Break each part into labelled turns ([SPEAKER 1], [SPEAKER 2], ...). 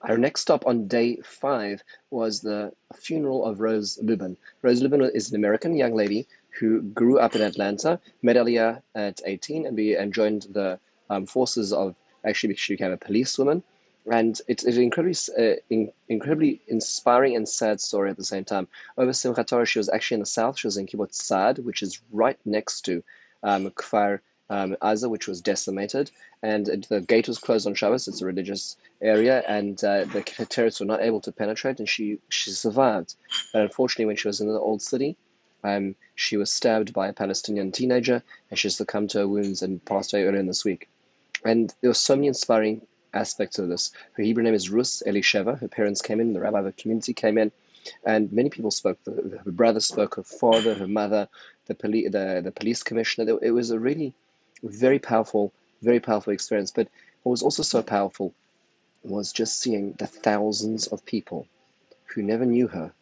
[SPEAKER 1] Our next stop on day 5 was the funeral of Rose Lubin. Rose Lubin is an American young lady who grew up in Atlanta, met Aliyah at 18, and joined the forces of, actually, she became a policewoman. And it's an incredibly inspiring and sad story at the same time. Over Simchat Torah, she was actually in the south. She was in Kibbutz Saad, which is right next to Kfar Aza, which was decimated. And the gate was closed on Shabbos. It's a religious area, and the terrorists were not able to penetrate, and she survived. But unfortunately, when she was in the old city, she was stabbed by a Palestinian teenager, and she succumbed to her wounds and passed away earlier in this week. And there were so many inspiring aspects of this. Her Hebrew name is Rus Elisheva. Her parents came in, the rabbi of the community came in, and many people spoke. Her brother spoke, her father, her mother, the police commissioner. It was a really very powerful experience. But what was also so powerful was just seeing the thousands of people who never knew her,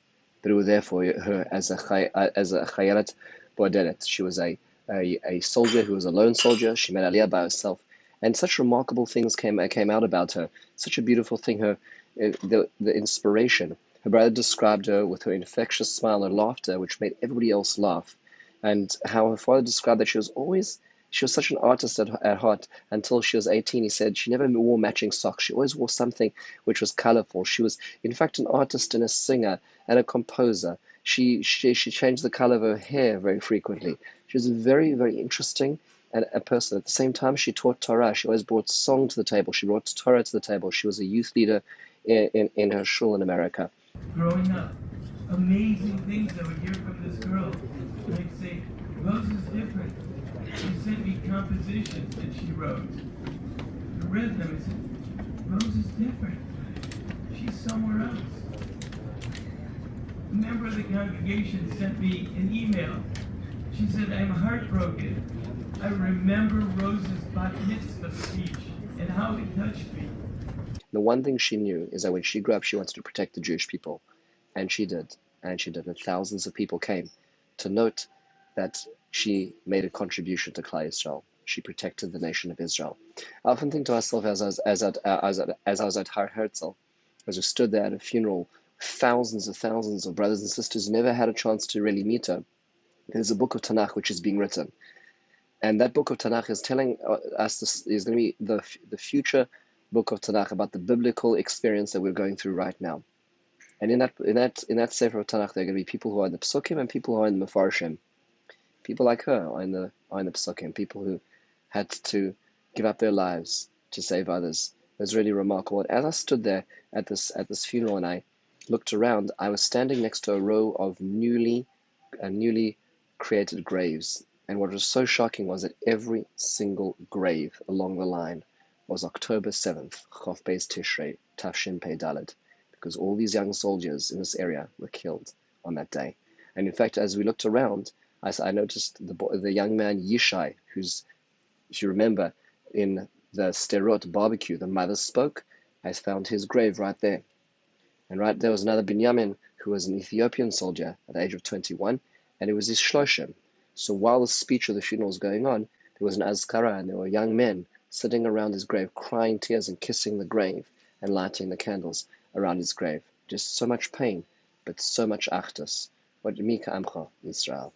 [SPEAKER 1] but who were there for her as a chayalet bodelet. She was a soldier who was a lone soldier. She met Aliyah by herself, and such remarkable things came out about her. Such a beautiful thing. The inspiration. Her brother described her with her infectious smile and laughter, which made everybody else laugh, and how her father described that she was such an artist at heart until she was 18. He said she never wore matching socks. She always wore something which was colorful. She was, in fact, an artist and a singer and a composer. She changed the color of her hair very frequently. She was very, very interesting and a person. At the same time, she taught Torah. She always brought song to the table. She brought Torah to the table. She was a youth leader in her shul in America.
[SPEAKER 2] Growing up, amazing things I would hear from this girl. And I'd say, Rose is different. She sent me compositions that she wrote. I read them and said, Rose is different. She's somewhere else. A member of the congregation sent me an email. She said, I'm heartbroken. I remember Rose's bat mitzvah speech and how it touched me.
[SPEAKER 1] The one thing she knew is that when she grew up, she wanted to protect the Jewish people. And she did. And thousands of people came to note that she made a contribution to Klal Yisrael. She protected the nation of Israel. I often think to myself as I was at Har Herzl, as we stood there at a funeral, thousands of brothers and sisters who never had a chance to really meet her. There's a book of Tanakh which is being written. And that book of Tanakh is telling us this is going to be the future book of Tanakh about the biblical experience that we're going through right now. And in that Sefer of Tanakh, there are going to be people who are in the Psukim and people who are in the Mefarshim. People like her are in the Psukim, people who had to give up their lives to save others. It was really remarkable. And as I stood there at this funeral and I looked around, I was standing next to a row of newly created graves. And what was so shocking was that every single grave along the line was October 7th, Chof Beis Tishrei, Tafshin Pei Dalet, because all these young soldiers in this area were killed on that day. And in fact, as we looked around, I noticed the young man Yishai, who's, if you remember, in the Sderot barbecue, the mother spoke. I found his grave right there. And right there was another Binyamin, who was an Ethiopian soldier at the age of 21, and it was his shloshim. So while the speech of the funeral was going on, there was an azkara, and there were young men sitting around his grave, crying tears and kissing the grave and lighting the candles around his grave. Just so much pain, but so much achdus. What Mika Amcha, Israel.